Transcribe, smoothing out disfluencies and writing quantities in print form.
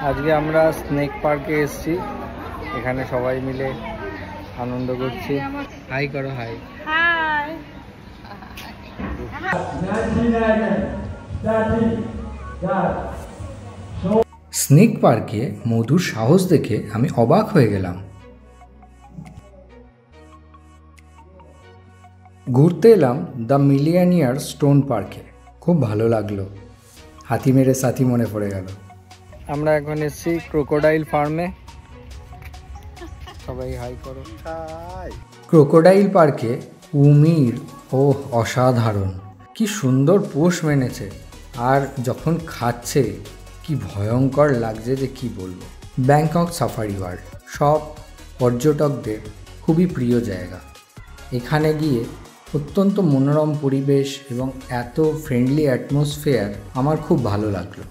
আজকে আমরা স্নেক পার্কে এসেছি, এখানে সবাই মিলে আনন্দ করছি। হাই করো, হাই। হাই। স্নেক পার্কে মধুর সাহস দেখে আমি অবাক হয়ে গেলাম। ঘুরতে এলাম দ্য মিলিয়নিয়ার স্টোন পার্কে, খুব ভালো লাগলো। হাতি মেরে সাথী মনে পড়ে গেল। আমরা এখন এসেছি ক্রোকোডাইল ফার্মে, সবাই হাই করো। ক্রোকোডাইল পার্কে কুমির ও অসাধারণ, কি সুন্দর পোষ মেনেছে, আর যখন খাচ্ছে কি ভয়ঙ্কর লাগছে যে কি বলবো। ব্যাংকক সাফারি ওয়ার্ল্ড সব পর্যটকদের খুবই প্রিয় জায়গা। এখানে গিয়ে অত্যন্ত মনোরম পরিবেশ এবং এত ফ্রেন্ডলি অ্যাটমসফিয়ার আমার খুব ভালো লাগলো।